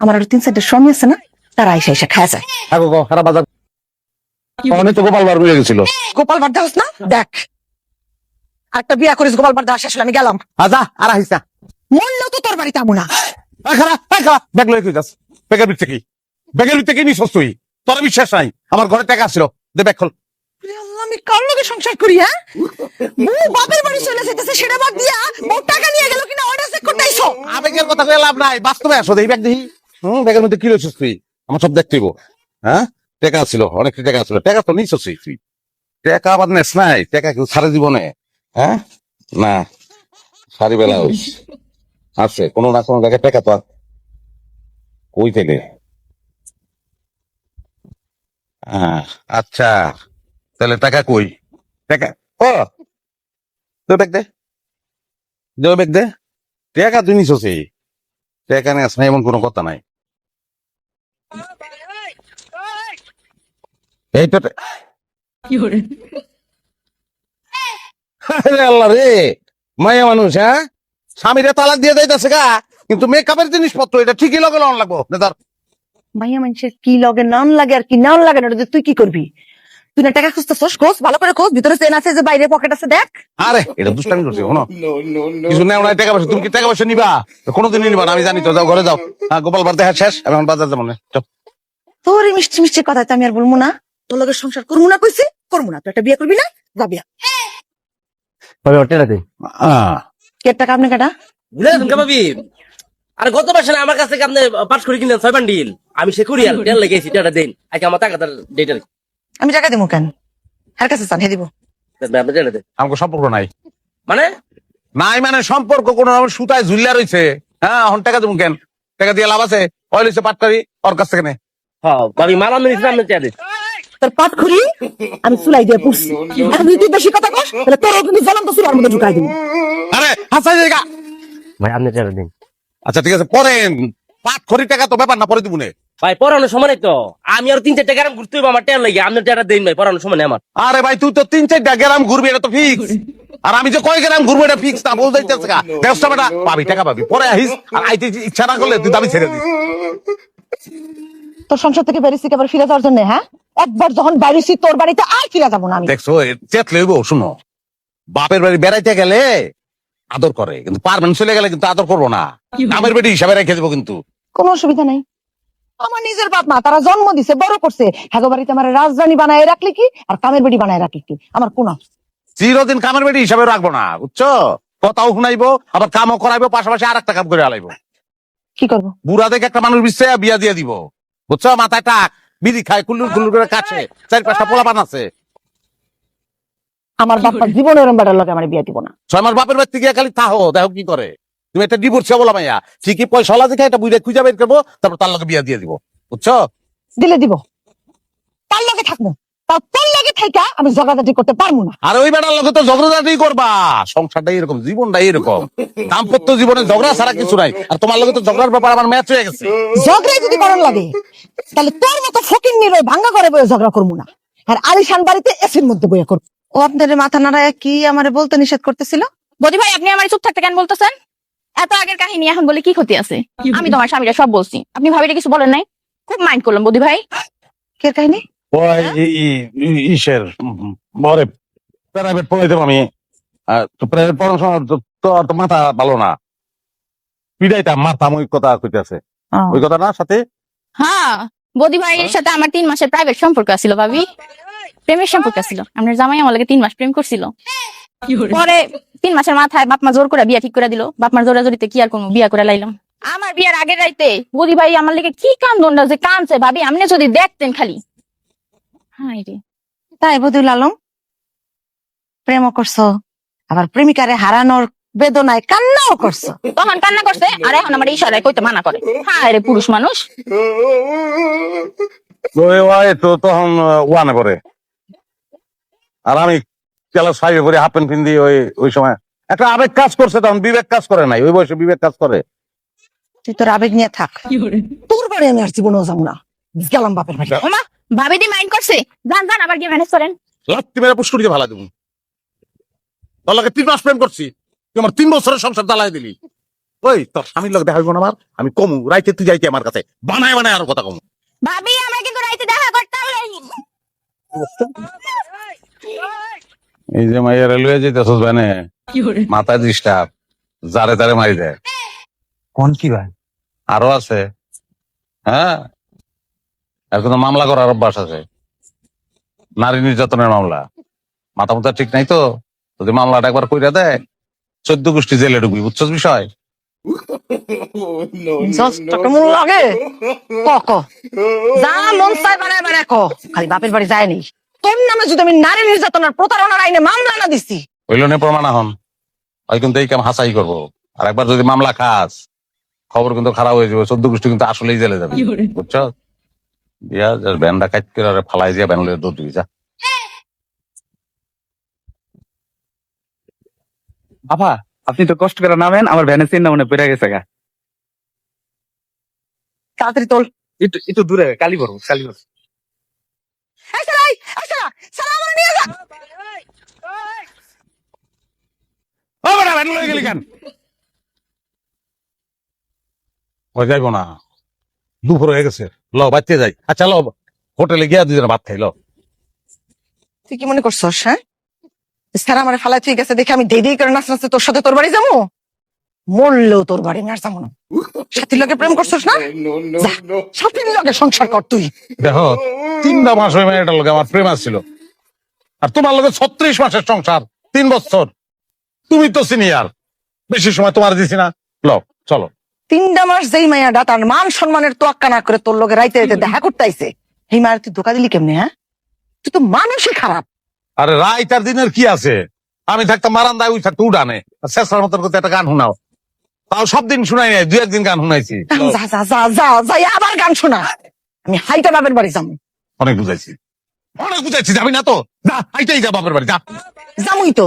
আমার আরো 3-4টা স্বামী আছে না, তারা আইসা আইসা খায় যায়। গোপাল বার হয়ে গেছিল। গোপাল বার দাস না, দেখ একটা বিয়া করিস গোপাল বার দাস আসলে আমি গেলাম। আজা আর আহিসা মরলেও তো তোর বাড়িতে আমু না। ব্যাগ লয়ে কই যাস? ব্যাগের ভিতরে কি? ব্যাগের ভিতরে কি নিছস তুই? তোর বিশ্বাস নাই? আমার ঘরে টাকা ছিল, দে ব্যাগ খোল। আমি কার লগে সংসার করি? হ্যাঁ, বউ বাপের বাড়ি চলে যেতেছে, সেটা বাদ দিয়া বউ টাকা নিয়ে গেল কিনা ওইটা চেক করতে আইছো। আবেগের কথা কয়ে লাভ নাই, বাস্তবে আসো। এই ব্যাগ দেখি। ব্যাগের মধ্যে কি লইছস তুই? আমার সব দেখতেইব। হ্যাঁ, টাকা ছিল, অনেক টাকা ছিল। টাকা তো নিছস তুই। টাকা আবার নেস নাই? টাকা কেউ সারা জীবনে? হ্যাঁ না, সারি বেলা আছে কোনো না কোনো জায়গায় টাকা তো কই থেকে। আচ্ছা, তাহলে টাকা কই? টাকা ও ব্যাগ দে, ব্যাগ দে। টাকা তুই নিছস, টাকা নেস না এমন কোনো কথা নাই। এই তো আল্লাহ রে, মায়া মানুষ। হ্যাঁ, স্বামীরা তালাক দিয়ে যাইতেছে গা, কিন্তু মেকআপের জিনিসপত্র এটা ঠিকই লগে লন লাগবো। মাইয়া মানুষের কি লগে নন লাগে আর কি নন লাগে না, ওটা তুই কি করবি? তুই না টাকা খুঁজতেছস, খোঁজ ভালো করে খোঁজ, ভিতরে চেন আছে যে বাইরে পকেট আছে, দেখ। আরে এটা দুষ্টামি করছি, শোনো কিছু নেও নাই টাকা পয়সা। তুমি কি টাকা পয়সা নিবা? কোনোদিনই নিবা না, আমি জানি তো। যাও ঘরে যাও। হ্যাঁ, গোপাল বার দেখা শেষ, আমি এখন বাজার যাবো না। তোর এই মিষ্টি মিষ্টি কথা তো আমি আর বলবো না। তোর লগে সংসার করবো না কইছি, করবো না। তুই একটা বিয়ে করবি না, যা বিয়া। কে টাকা আপনি কাটা? আর গত মাসে না আমার কাছ থেকে আপনি পাস করে কিনলেন 6 বান্ডিল। আমি সে করি আর তেল লেগেছি, টাকা দেন। আজকে আমার টাকাটার ডেটার আমি টাকা দিব কেন? হার কাছে চান, হে দিব। আপনি টাকা দেন। আমাকে সম্পর্ক নাই। মানে নাই মানে সম্পর্ক কোন সুতায় ঝুলিয়া রয়েছে। হ্যাঁ, এখন টাকা দেবো কেন? টাকা দিয়ে লাভ আছে? অয়েল হয়েছে পাটকারি, ওর কাছ থেকে নে। হ্যাঁ ভাবি, মালা মিনিস আপনি টাকা দেন। তোর পাট খুরি আমি চুলাই দিয়ে পুষছি। এখন যদি তুই বেশি কথা কস তাহলে তোর কিন্তু জ্বলন্ত চুলার মধ্যে ঢুকাই দিব। আরে হাসাই জায়গা। ভাই আপনি টাকা দেন। আচ্ছা ঠিক আছে, পরেন পাট খড়ি টাকা তো ব্যাপার না, পরে দিব নে। ভাই পড়ানোর সময় নাই তো, আমি আর 3-4 টাকা ঘুরতে হইব, আমার টাকা লাগে। আপনি টাকা দেন ভাই, পড়ানোর সময় নেই আমার। আরে ভাই তুই তো 3-4 গ্রাম ঘুরবি, এটা তো ফিক্স। আর আমি যে কয় গ্রাম ঘুরবো এটা ফিক্স না, বলতেছে ব্যবসা বেটা পাবি, টাকা পাবি, পরে আহিস। আর আইতে ইচ্ছা না করলে তুই দাবি ছেড়ে দিস। তোর সংসার থেকে বেরিয়েছি কেবল ফিরে যাওয়ার জন্য? হ্যাঁ, একবার যখন বেরিয়েছি তোর বাড়িতে আর ফিরে যাবো না আমি। দেখছো চেত লইব। শুনো, বাপের বাড়ি বেড়াইতে গেলে আদর করে, কিন্তু পারবেন চলে গেলে কিন্তু আদর করবো না। আমার বেটি হিসাবে রেখে দেবো কিন্তু। কোনো অসুবিধা নাই। আমার নিজের বাপ মা, তারা জন্ম দিছে, বড় করছে। হ্যাগো বাড়িতে আমার রাজধানী বানায় রাখলি কি আর কামের বেটি বানায় রাখলি কি, আমার কোন চিরদিন কামের বেটি হিসাবে রাখবো না, বুঝছো? কথাও শুনাইবো, আবার কামও করাইবো, পাশাপাশি আর একটা কাম করে আলাইবো। কি করবো? বুড়া দেখে একটা মানুষ বিশ্বে বিয়া দিয়ে দিব, বুঝছো? মাথায় টাক, বিড়ি খায়, কুল্লুর কুল্লুর করে কাছে, 4-5টা পোলাপান আছে। আমার বাপ্পার জীবনে এরম বেটার লগে আমার বিয়ে দিব না। আমার বাপের বাড়িতে গিয়ে খালি থাহো, দেখো কি করে। তুমি একটা ডিভোর্স বলা মাইয়া, ঠিকই পয়সা হলা দেখে একটা বুড়ে খুঁজে বের করবো, তারপর তার লগে বিয়া দিয়ে দিব, বুঝছো? দিলে দিব, তার লগে থাকবো। তার তোর লগে থাইকা আমি ঝগড়াঝাটি করতে পারবো না। আর ওই বেটার লগে তো ঝগড়াঝাটি করবা। সংসারটাই এরকম, জীবনটাই এরকম। দাম্পত্য জীবনে ঝগড়া ছাড়া কিছু নাই। আর তোমার লগে তো ঝগড়ার ব্যাপার আমার ম্যাচ হয়ে গেছে। ঝগড়াই যদি করার লাগে তাহলে তোর মতো ফকির নিরয় ভাঙ্গা করে বয়ে ঝগড়া করবো না, আর আলিশান বাড়িতে এসির মধ্যে বয়ে করবো। ও আপনাদের মাথা নাড়ায় কি আমারে বলতে নিষেধ করতেছিল? বদি ভাই, আপনি আমার চুপ থাকতে কেন বলতেছেন? এত আগের কাহিনী এখন বলে কি ক্ষতি আছে? আমি তোমার স্বামীরা সব বলছি, আপনি ভাবিরে কিছু বলেন নাই? খুব মাইন্ড করলাম বদি ভাই। কে কাহিনী? ইসের বরে প্রাইভেট পড়াই দেবো আমি। প্রাইভেট পড়ানোর সময় তো মাথা ভালো না, পিড়াইটা মাথা ওই কথা কইতেছে, ওই কথাটার সাথে। হ্যাঁ, বদি ভাইয়ের সাথে আমার 3 মাসের প্রাইভেট সম্পর্ক ছিল ভাবি, প্রেমের সম্পর্ক ছিল। আপনার জামাই আমার লাগে 3 মাস প্রেম করছিল। পরে 3 মাসের মাথায় বাপ মা জোর করে বিয়া ঠিক করে দিল। বাপ মার জোরাজোরিতে কি আর কোনো বিয়া করে লাইলাম। আমার বিয়ার আগের রাইতে বদি ভাই আমার লেগে কি কান্দনটা যে কানছে ভাবি, আপনি যদি দেখতেন খালি। হাই রে, তাই বদিউল আলম, প্রেমও করছো, আবার প্রেমিকারে হারানোর বেদনায় কান্নাও করছো। তখন কান্না করছে আর এখন আমার ইশারায় কইতে মানা করে। হায় রে পুরুষ মানুষ। তো তখন ওয়ানে পরে, আর আমি ক্লাস 5-এ পড়ি, হাফ প্যান্ট পিন্দি। ওই সময় একটা আবেগ কাজ করছে, তখন বিবেক কাজ করে নাই। ওই বয়সে বিবেক কাজ করে। তুই তোর আবেগ নিয়ে থাক, তোর বাড়ি আমি আর জীবনেও যাবো না। গেলাম বাপের বাড়ি। ওমা, ভাবি দি মাইন্ড করছে। যান যান, আবার গিয়ে ম্যানেজ করেন। লাত্তি মেরে পুষ্করি দিয়ে ভালা দেবো। তোর লাগে 3 মাস প্রেম করছি, তুই আমার 3 বছরের সংসার জ্বালাই দিলি। ওই তোর স্বামীর লোক দেখা হইব না আমার, আমি কমু রাইতে তুই যাইতে আমার কাছে বানায় বানায় আর কথা কমু। ভাবি আমরা কিন্তু রাইতে দেখা করতাম না। এই যে মাইয়ার লুয়ে যেতেছস বানে মাথা ডিস্টার্ব, যারে তারে মারি দেয়। কোন কি ভাই? আরো আছে, হ্যাঁ, আর কোনো মামলা করার অভ্যাস আছে, নারী নির্যাতনের মামলা। মাথা মুথা ঠিক নাই তো, যদি মামলাটা একবার কইরা দেয় 14 গোষ্ঠী জেলে ঢুকবি, বুঝছস বিষয়? তোকে মন লাগে ক যা মন চাই বানায় বানায় ক, খালি বাপের বাড়ি যায়নি। তোর নামে যদি আমি নারী নির্যাতনের প্রতারণার আইনে মামলা না দিছি, হইল নে প্রমাণ হন, ওই কিন্তু এই কাম হাসাই করবো। আর একবার যদি মামলা খাস খবর কিন্তু খারাপ হয়ে যাবে, 14 গোষ্ঠী কিন্তু আসলেই জেলে যাবে, বুঝছো? দিয়া ব্যানটা কাট করে ফালাই দিয়া ব্যান লইয়া দৌড় দিবি যা। আপা আপনি তো কষ্ট করে নামেন, আমার ভ্যানের চিন্তা মনে পড়ে গেছে গা। তাড়াতাড়ি তোল। একটু দূরে কালীপুর। এই শালা, এই শালা, শালা আমার নিয়ে যা। ও বেটা, ব্যান লইয়া গেলি কেন? ও যাইবো না, দুপুর হয়ে গেছে, ল বাচ্চা যাই। আচ্ছা ল, হোটেলে গিয়া দুজনে ভাত খাই ল। তুই কি মনে করছস? হ্যাঁ, স্যার আমার ফালাই ঠিক আছে দেখে আমি দেই করে নাচ নাচতে তোর সাথে তোর বাড়ি যাবো? মরলেও তোর বাড়ি না যাবো না। সাথীর লগে প্রেম করছস না, যা, সাথীর লগে সংসার কর তুই। দেখো 3টা মাস ওই মেয়েটার লগে আমার প্রেম ছিল, আর তোমার লগে 36 মাসের সংসার, 3 বছর। তুমি তো সিনিয়র, বেশি সময় তোমার দিছি না। ল চলো। 3টা মাস যেই মাইয়াটা তার মান সম্মানের তোয়াক্কা না করে তোর লগে রাইতে রাইতে দেখা করতে আইছে, এই মায়ের তুই ধোকা দিলি কেমনে? হ্যাঁ, তুই তো মানুষই খারাপ। আরে রাত আর দিনের কি আছে, আমি থাকতাম বারান্দায়, ওই থাকতো উঠানে, শেষার মতন করতে একটা গান শোনাও। তাও সব দিন শুনাই নাই, 2-1 দিন গান শুনাইছি। যা যা যা যা যাই আবার গান শোনা। আমি হাইটা বাপের বাড়ি যাবো। অনেক বুঝাইছি, যাবি না তো? যা, হাইটাই যা বাপের বাড়ি যা। যামুই তো,